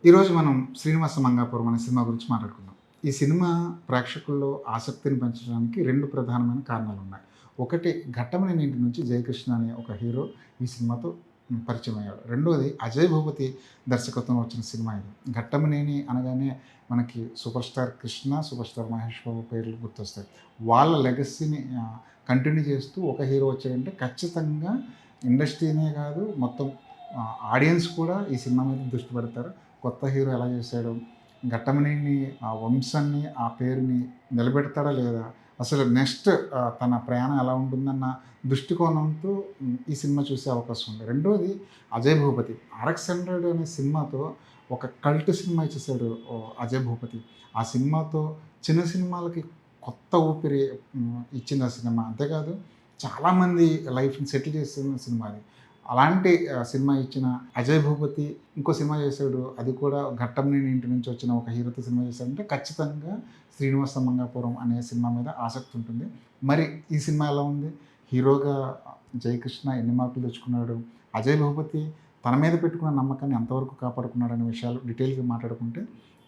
ఈరోజు మనం 'శ్రీనివాస మంగాపురం' అనే సినిమా గురించి మాట్లాడుకుందాం. ఈ సినిమా ప్రేక్షకుల్లో ఆసక్తిని పెంచడానికి 2 ప్రధానమైన కారణాలున్నాయి. ఒకటి 'ఘట్టమనేని ఇంటి నుంచి జయకృష్ణ' అనే ఒక హీరో ఈ సినిమాతో పరిచయం అయ్యాడు. రెండోది అజయ్ భూపతి దర్శకత్వంలో వచ్చిన సినిమా ఇది. 'ఘట్టమనేని' అనగానే మనకి super star Krishna, super star Mahesh Babu పేర్లు గుర్తొస్తాయి. వాళ్ళ లెగసీని కంటిన్యూ చేస్తూ ఒక హీరో వచ్చాడంటే ఖచ్చితంగా ఇండస్ట్రీనే కాదు మొత్తం ఆడియన్స్ కూడా ఈ సినిమా మీద దృష్టి పెడతారు. కొత్త హీరో ఎలా చేశాడు, ఘట్టమనేని ఆ వంశాన్ని, ఆ పేరుని నిలబెడతాడా లేదా, అసలు నెక్స్ట్ తన ప్రయాణం ఎలా ఉంటుందన్న దృష్టికోణంతో ఈ సినిమా చూసే అవకాశం ఉంది. రెండోది అజయ్ భూపతి 'ఆర్ఎక్స్ 100' అనే సినిమాతో ఒక కల్ట్ సినిమా ఇచ్చేసాడు అజయ్ భూపతి. ఆ సినిమాతో చిన్న సినిమాలకి కొత్త ఊపిరి ఇచ్చింది ఆ సినిమా. అంతేకాదు చాలామంది లైఫ్‌ని సెటిల్ చేసిన సినిమా అది. అలాంటి సినిమా ఇచ్చిన అజయ్ భూపతి ఇంకో సినిమా చేశాడు. అది కూడా 'ఘట్టమనేని ఇంటి నుంచి' వచ్చిన ఒక హీరోతో సినిమా చేశాడంటే ఖచ్చితంగా 'శ్రీనివాస మంగాపురం' అనే సినిమా మీద ఆసక్తి ఉంటుంది. మరి ఈ సినిమా ఎలా ఉంది? హీరోగా జయకృష్ణ ఎన్ని మార్కులు తెచ్చుకున్నాడు? అజయ్ భూపతి తన మీద పెట్టుకున్న నమ్మకాన్ని ఎంతవరకు కాపాడుకున్నాడనే విషయాలు డీటెయిల్‌గా మాట్లాడుకుంటే,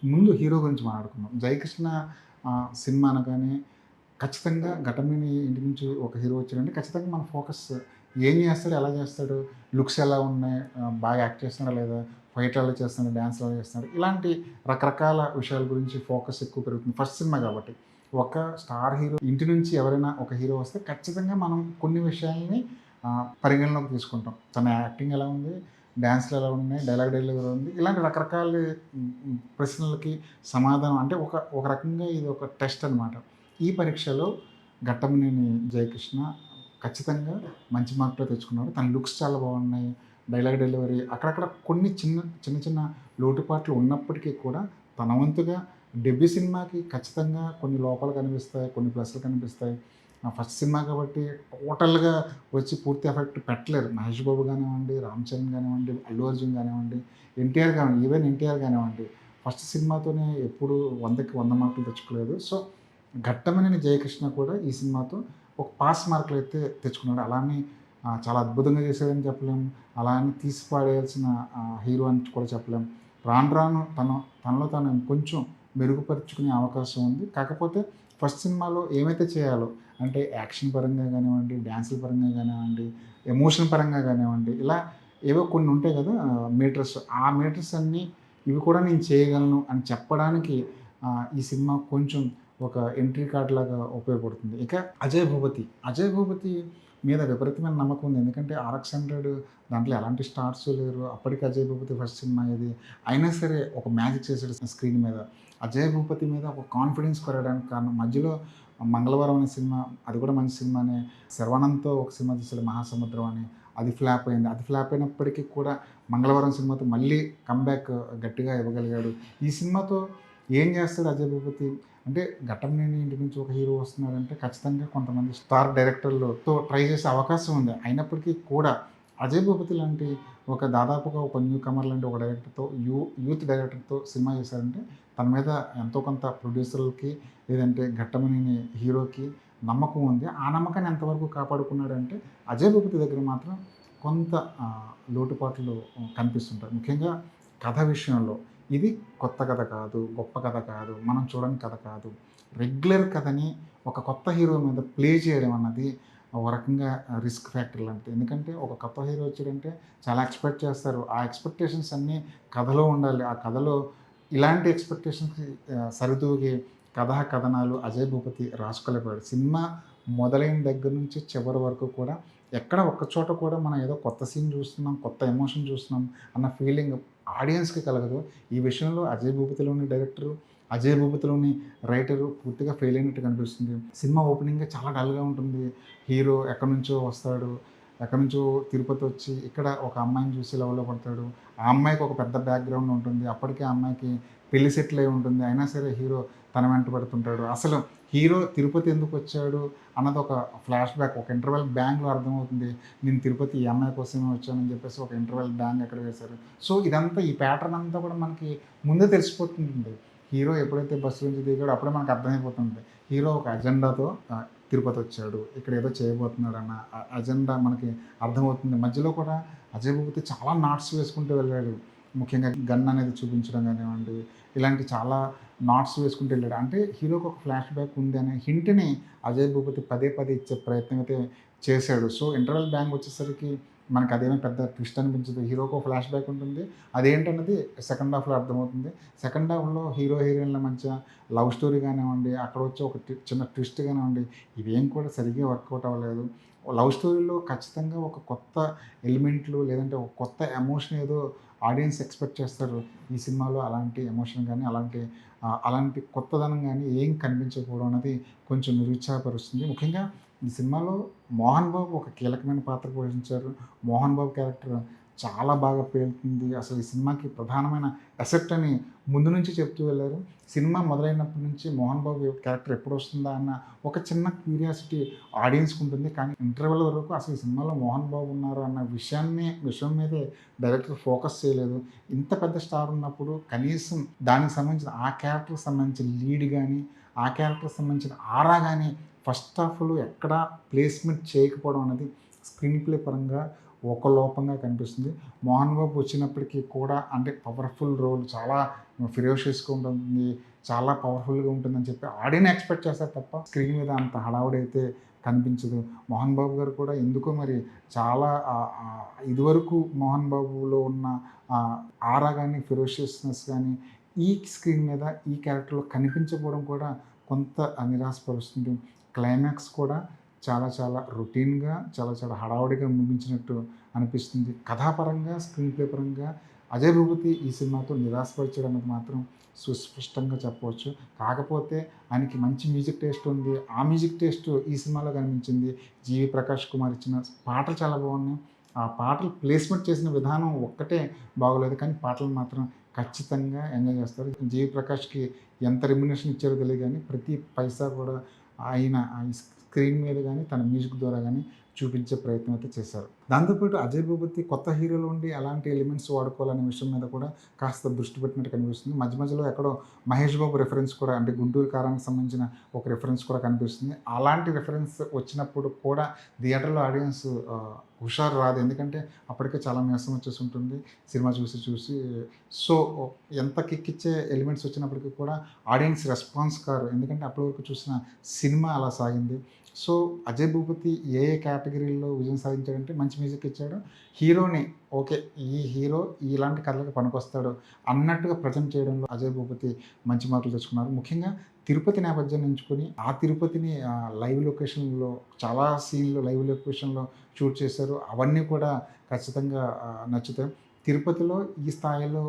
ముందు హీరో గురించి మాట్లాడుకుందాం. జయకృష్ణ సినిమా అనగానే ఖచ్చితంగా 'ఘట్టమనేని ఇంటి నుంచి' ఒక హీరో వచ్చాడంటే ఖచ్చితంగా మన ఫోకస్ ఏం చేస్తాడు? ఎలా చేస్తాడు? లుక్స్ ఎలా ఉన్నాయి? బాగా యాక్ట్ చేస్తున్నాడా లేదా? ఫైట్ ఎలా చేస్తున్నాడు? డాన్స్ ఎలా చేస్తున్నాడు? ఇలాంటి రకరకాల విషయాల గురించి ఫోకస్ ఎక్కువ పెరుగుతుంది. ఫస్ట్ సినిమా కాబట్టి. ఒక స్టార్ హీరో ఇంటి నుంచి ఎవరైనా ఒక హీరో వస్తే ఖచ్చితంగా మనం కొన్ని విషయాల్ని పరిగణలోకి తీసుకుంటాం. తన యాక్టింగ్ ఎలా ఉంది? డాన్స్‌లు ఎలా ఉన్నాయి? డైలాగ్ డెలివరీ ఎలా ఉంది? ఇలాంటి రకరకాల ప్రశ్నలకి సమాధానం అంటే ఒక రకంగా ఇది ఒక టెస్ట్ అనమాట. ఈ పరీక్షలో ఘట్టమనేని జయకృష్ణ ఖచ్చితంగా మంచి మార్కులే తెచ్చుకున్నాడు. తన లుక్స్ చాలా బాగున్నాయి. డైలాగ్ డెలివరీ అక్కడక్కడ కొన్ని చిన్న చిన్న లోటుపాట్లు ఉన్నప్పటికీ కూడా తన వంతుగా డెబ్యూ సినిమాకి ఖచ్చితంగా కొన్ని లోపాలు కనిపిస్తాయి. కొన్ని ప్లస్‌లు కనిపిస్తాయి. ఫస్ట్ సినిమా కాబట్టి టోటల్‌గా వచ్చి పూర్తి ఎఫెక్ట్ పెట్టలేరు. మహేష్ బాబు కానివ్వండి, రామ్ చరణ్ కానివ్వండి, అల్లు అర్జున్ కానివ్వండి, ఎన్టీఆర్ కానివ్వండి, ఈవెన్ ఎన్టీఆర్ కానివ్వండి. ఫస్ట్ సినిమాతోనే ఎప్పుడు 100కి 100 మార్కులు తెచ్చుకోలేదు. సో, ఘట్టమనేని జయకృష్ణ కూడా ఈ సినిమాతో ఒక పాస్ మార్కులైతే తెచ్చుకున్నాడు. అలా అని చాలా అద్భుతంగా చేశాడని చెప్పలేము. అలా అని తీసి పాడేయాల్సిన హీరో అని కూడా చెప్పలేము. రాను రాను తనలో తాను ఇంకొంచెం మెరుగుపరుచుకునే అవకాశం ఉంది. కాకపోతే ఫస్ట్ సినిమాలో ఏమైతే చేయాలో అంటే యాక్షన్ పరంగా కానివ్వండి, డాన్సుల పరంగా కానివ్వండి, ఎమోషన్ పరంగా కానివ్వండి, ఇలా ఏవో కొన్ని ఉంటాయి కదా మీటర్స్. ఆ మీటర్స్ అన్నీ ఇవి కూడా నేను చేయగలను అని చెప్పడానికి ఈ సినిమా కొంచెం ఒక ఎంట్రీ కార్డ్ లాగా ఉపయోగపడుతుంది. ఇక అజయ్ భూపతి మీద విపరీతమైన నమ్మకం ఉంది. ఎందుకంటే 'ఆర్ఎక్స్ 100' దాంట్లో ఎలాంటి స్టార్స్ లేరు. అప్పటికి అజయ్ భూపతి ఫస్ట్ సినిమా ఇది. అయినా సరే ఒక మ్యాజిక్ చేసాడు స్క్రీన్ మీద. అజయ్ భూపతి మీద ఒక కాన్ఫిడెన్స్ పెరగడానికి కారణం మధ్యలో 'మంగళవారం' అనే సినిమా అది కూడా మంచి సినిమానే. శర్వానంద్‌తో ఒక సినిమా తీశాడు 'మహాసముద్రం' అని. అది ఫ్లాప్ అయింది. అది ఫ్లాప్ అయినప్పటికీ కూడా 'మంగళవారం' సినిమాతో మళ్ళీ కమ్‌బ్యాక్ గట్టిగా ఇవ్వగలిగాడు. ఈ సినిమాతో ఏం చేస్తాడు అజయ్ భూపతి అంటే 'ఘట్టమనేని ఇంటి నుంచి' ఒక హీరో వస్తున్నాడంటే ఖచ్చితంగా కొంతమంది స్టార్ డైరెక్టర్లతో ట్రై చేసే అవకాశం ఉంది. అయినప్పటికీ కూడా అజయ్ భూపతి లాంటి దాదాపుగా ఒక న్యూ కమర్ లాంటి ఒక డైరెక్టర్‌తో యూత్ డైరెక్టర్‌తో సినిమా చేశారంటే తన మీద ఎంతో కొంత ప్రొడ్యూసర్‌లకి లేదంటే ఘట్టమనేని హీరోకి నమ్మకం ఉంది. ఆ నమ్మకాన్ని ఎంతవరకు కాపాడుకున్నాడంటే అజయ్ భూపతి దగ్గర మాత్రం కొంత లోటుపాట్లు కనిపిస్తుంటాయి. ముఖ్యంగా కథ విషయంలో. ఇది కొత్త కథ కాదు, గొప్ప కథ కాదు, మనం చూడని కథ కాదు. రెగ్యులర్ కథని ఒక కొత్త హీరో మీద ప్లే చేయడం అన్నది ఒక రకంగా రిస్క్ ఫ్యాక్టర్ లాంటిది. ఎందుకంటే ఒక కొత్త హీరో వచ్చాడంటే చాలా ఎక్స్‌పెక్ట్ చేస్తారు. ఆ ఎక్స్‌పెక్టేషన్స్ అన్నీ కథలో ఉండాలి. ఆ కథలో ఇలాంటి ఎక్స్‌పెక్టేషన్స్‌కి సరితూగే కథా కథనాలు అజయ్ భూపతి రాసుకోలేకపోయాడు. సినిమా మొదలైన దగ్గర నుంచి చివరి వరకు కూడా ఎక్కడ ఒక్క చోట కూడా మనం ఏదో కొత్త సీన్ చూస్తున్నాం, కొత్త ఎమోషన్ చూస్తున్నాం అన్న ఫీలింగ్ ఆడియన్స్‌కి కలగదు. ఈ విషయంలో అజయ్ భూపతిలోని డైరెక్టరు, అజయ్ భూపతిలోని రైటరు పూర్తిగా ఫెయిల్ అయినట్టు కనిపిస్తుంది. సినిమా ఓపెనింగే చాలా డల్‌గా ఉంటుంది. హీరో ఎక్కడి నుంచో వస్తాడు. ఎక్కడి నుంచో తిరుపతి వచ్చి ఇక్కడ ఒక అమ్మాయిని చూసి లవ్‌లో పడతాడు. ఆ అమ్మాయికి ఒక పెద్ద బ్యాక్‌గ్రౌండ్ ఉంటుంది. అప్పటికే ఆ అమ్మాయికి పెళ్లి సెటిల్ అయి ఉంటుంది. అయినా సరే హీరో తన వెంట పడుతుంటాడు. అసలు హీరో తిరుపతి ఎందుకొచ్చాడు అన్నది ఒక ఫ్లాష్ బ్యాక్, ఒక ఇంటర్వెల్ బ్యాంగ్‌లో అర్థమవుతుంది. నేను తిరుపతి ఈ అమ్మాయి కోసమే వచ్చానని చెప్పేసి ఒక ఇంటర్వెల్ బ్యాంగ్ అక్కడ వేశారు. సో, ఇదంతా ఈ ప్యాటర్న్ అంతా కూడా మనకి ముందే తెలిసిపోతుంటుంది. హీరో ఎప్పుడైతే బస్సు నుంచి దిగాడో అప్పుడే మనకు అర్థమైపోతుంది. హీరో ఒక అజెండాతో తిరుపతి వచ్చాడు. ఇక్కడ ఏదో చేయబోతున్నాడన్న అజెండా మనకి అర్థమవుతుంది. మధ్యలో కూడా అజయ్ భూపతి చాలా నాట్స్ వేసుకుంటూ వెళ్ళాడు. ముఖ్యంగా గన్ అనేది చూపించడం కానివ్వండి, ఇలాంటి చాలా నాట్స్ వేసుకుంటూ వెళ్ళాడు. అంటే హీరోకి ఒక ఫ్లాష్ బ్యాక్ ఉంది అనే హింట్‌ని అజయ్ భూపతి పదే పదే ఇచ్చే ప్రయత్నం అయితే చేశాడు. సో, ఇంటర్వెల్ బ్యాంగ్ వచ్చేసరికి మనకు అదేమీ పెద్ద ట్విస్ట్ అనిపించదు. హీరోకి ఒక ఫ్లాష్ బ్యాక్ ఉంటుంది. అదేంటన్నది సెకండ్ హాఫ్‌లో అర్థమవుతుంది. సెకండ్ హాఫ్‌లో హీరో, హీరోయిన్‌ల మధ్య లవ్ స్టోరీ కానివ్వండి, అక్కడ వచ్చే ఒక చిన్న ట్విస్ట్ కానివ్వండి, ఇవేం కూడా సరిగ్గా వర్కౌట్ అవ్వలేదు. లవ్ స్టోరీలో ఖచ్చితంగా ఒక కొత్త ఎలిమెంట్లు లేదంటే ఒక కొత్త ఎమోషన్ ఏదో ఆడియన్స్ ఎక్స్‌పెక్ట్ చేస్తారు. ఈ సినిమాలో అలాంటి ఎమోషన్ గాని, అలాంటి కొత్తదనం గాని ఏం కనిపించకపోవడం అనేది కొంచెం నిరుత్సాహపరుస్తుంది. ముఖ్యంగా ఈ సినిమాలో మోహన్ బాబు ఒక కీలకమైన పాత్ర పోషించారు. మోహన్ బాబు క్యారెక్టర్ చాలా బాగా పేలుతుంది. అసలు ఈ సినిమాకి ప్రధానమైన అసెట్ అని ముందు నుంచి చెప్తూ వెళ్లారు. సినిమా మొదలైనప్పటి నుంచి మోహన్ బాబు క్యారెక్టర్ ఎప్పుడొస్తుందా అన్న ఒక చిన్న క్యూరియాసిటీ ఆడియన్స్‌కి ఉంటుంది. కానీ ఇంటర్వెల్ వరకు అసలు ఈ సినిమాలో మోహన్ బాబు ఉన్నారు అన్న విషయం మీదే డైరెక్టర్ ఫోకస్ చేయలేదు. ఇంత పెద్ద స్టార్ ఉన్నప్పుడు కనీసం దానికి సంబంధించిన ఆ క్యారెక్టర్‌కి సంబంధించిన లీడ్ గాని, ఆ క్యారెక్టర్‌కి సంబంధించిన ఆరా గాని ఫస్ట్ హాఫ్‌లో ఎక్కడా ప్లేస్‌మెంట్ చేయకపోవడం అనేది స్క్రీన్ ప్లే పరంగా ఒక లోపంగా కనిపిస్తుంది. మోహన్ బాబు వచ్చినప్పటికీ కూడా అంటే పవర్‌ఫుల్ రోల్ చాలా ఫెరోషియస్‌గా ఉంటుంది. చాలా పవర్‌ఫుల్‌గా ఉంటుందని చెప్పి ఆడియన్స్ ఎక్స్‌పెక్ట్ చేస్తారు తప్ప స్క్రీన్ మీద అంత హడావుడైతే కనిపించదు. మోహన్ బాబు గారు కూడా ఎందుకో మరి చాలా ఇదివరకు మోహన్ బాబులో ఉన్న ఆహ్, ఆరా గాని, ఫెరోషియస్‌నెస్ గాని ఈ స్క్రీన్ మీద ఈ క్యారెక్టర్‌లో కనిపించకపోవడం కూడా కొంత నిరాశపరుస్తుంది. క్లైమాక్స్ కూడా చాలా చాలా రొటీన్‌గా, చాలా చాలా హడావుడిగా ముగించినట్టు అనిపిస్తుంది. కథాపరంగా, స్క్రీన్ ప్లే పరంగా అజయ్ భూపతి ఈ సినిమాతో నిరాశపరిచాడు అన్నది మాత్రం సుస్పష్టంగా చెప్పవచ్చు. కాకపోతే ఆయనకి మంచి మ్యూజిక్ టేస్ట్ ఉంది. ఆ మ్యూజిక్ టేస్ట్ ఈ సినిమాలో కనిపించింది. 'జీవి ప్రకాష్ కుమార్' ఇచ్చిన పాటలు చాలా బాగున్నాయి. ఆ పాటలు ప్లేస్‌మెంట్ చేసిన విధానం ఒక్కటే బాగోలేదు. కానీ పాటలు మాత్రం ఖచ్చితంగా ఎంజాయ్ చేస్తారు. 'జీవి ప్రకాష్‌కి' ఎంత రెమ్యునరేషన్ ఇచ్చారో తెలీదు గానీ ప్రతి పైసా కూడా ఆయన స్క్రీన్ మీద గానీ, తన మ్యూజిక్ ద్వారా గానీ చూపించే ప్రయత్నం అయితే చేశారు. దాంతో పాటు అజయ్ భూపతి కొత్త హీరోలో ఉండి ఎలాంటి ఎలిమెంట్స్ వాడుకోవాలనే విషయం మీద కూడా కాస్త దృష్టి పెట్టినట్టు కనిపిస్తుంది. మధ్య మధ్యలో ఎక్కడో మహేష్ బాబు రిఫరెన్స్ కూడా అంటే 'గుంటూరు కారానికి' సంబంధించిన ఒక రిఫరెన్స్ కూడా కనిపిస్తుంది. అలాంటి రిఫరెన్స్ వచ్చినప్పుడు కూడా థియేటర్‌లో ఆడియన్స్ హుషారు రాదు. ఎందుకంటే అప్పటికే చాలా నీరసం వచ్చేసి ఉంటుంది సినిమా చూసి చూసి. సో, ఎంత కిక్కిచ్చే ఎలిమెంట్స్ వచ్చినప్పటికీ కూడా ఆడియన్స్ రెస్పాన్స్ కారు. ఎందుకంటే అప్పటి వరకు చూసిన సినిమా అలా సాగింది. సో, అజయ్ భూపతి ఏ ఏ కేటగిరీలో విజయం సాధించాడంటే మంచి మ్యూజిక్ ఇచ్చాడు. హీరోని ఓకే. ఈ హీరో ఇలాంటి కథలకు పనికొస్తాడు అన్నట్టుగా ప్రెజెంట్ చేయడంలో అజయ్ భూపతి మంచి మార్కులు తెచ్చుకున్నారు. ముఖ్యంగా తిరుపతి నేపథ్యాన్ని ఎంచుకొని ఆ తిరుపతిని లైవ్ లొకేషన్‌లో చాలా సీన్‌లు లైవ్ లొకేషన్‌లో షూట్ చేశారు. అవన్నీ కూడా ఖచ్చితంగా నచ్చుతాయి. తిరుపతిలో ఈ స్థాయిలో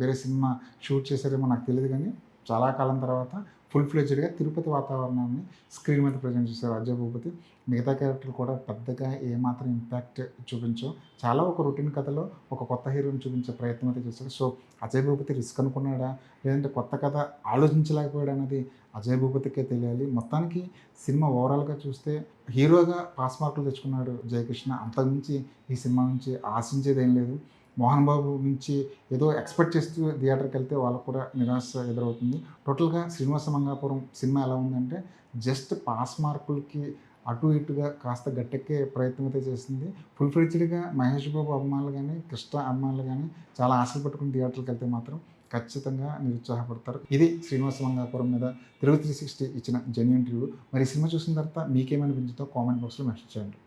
వేరే సినిమా షూట్ చేశారేమో నాకు తెలీదు గానీ, చాలా కాలం తర్వాత ఫుల్ ఫ్లెడ్జ్డ్‌గా తిరుపతి వాతావరణాన్ని స్క్రీన్ మీద ప్రెజెంట్ చేశారు అజయ్ భూపతి. మిగతా క్యారెక్టర్లు కూడా పెద్దగా ఏమాత్రం ఇంపాక్ట్ చూపించవు. చాలా ఒక రొటీన్ కథలో ఒక కొత్త హీరోని చూపించే ప్రయత్నం అయితే చేశాడు. సో, అజయ్ భూపతి రిస్క్ అనుకున్నాడా? లేదంటే కొత్త కథ ఆలోచించలేకపోయాడా అనేది అజయ్ భూపతికే తెలియాలి. మొత్తానికి సినిమా ఓవరాల్‌గా చూస్తే హీరోగా పాస్ మార్కులు తెచ్చుకున్నాడు జయకృష్ణ. అంతకుమించి ఈ సినిమా నుంచి ఆశించేదేం లేదు. మోహన్ బాబు నుంచి ఏదో ఎక్స్‌పెక్ట్ చేస్తూ థియేటర్‌కెళ్తే వాళ్ళకి కూడా నిరాశ ఎదురవుతుంది. టోటల్‌గా 'శ్రీనివాస మంగాపురం' సినిమా ఎలా ఉందంటే జస్ట్ పాస్ మార్కులకి అటు ఇటుగా కాస్త గట్టెక్కే ప్రయత్నం అయితే చేసింది. ఫుల్ ఫ్లెడ్జ్డ్‌గా మహేష్ బాబు అభిమానులు గాని, కృష్ణ అభిమానులు గాని చాలా ఆశలు పెట్టుకొని థియేటర్‌కెళ్తే మాత్రం ఖచ్చితంగా నిరుత్సాహపడతారు. ఇది 'శ్రీనివాస మంగాపురం' మీద తెలుగు 360 ఇచ్చిన జెన్యూన్ రివ్యూ. మరి ఈ సినిమా చూసిన తర్వాత మీకేమనిపించిందో కామెంట్ బాక్స్‌లో మెన్షన్ చేయండి.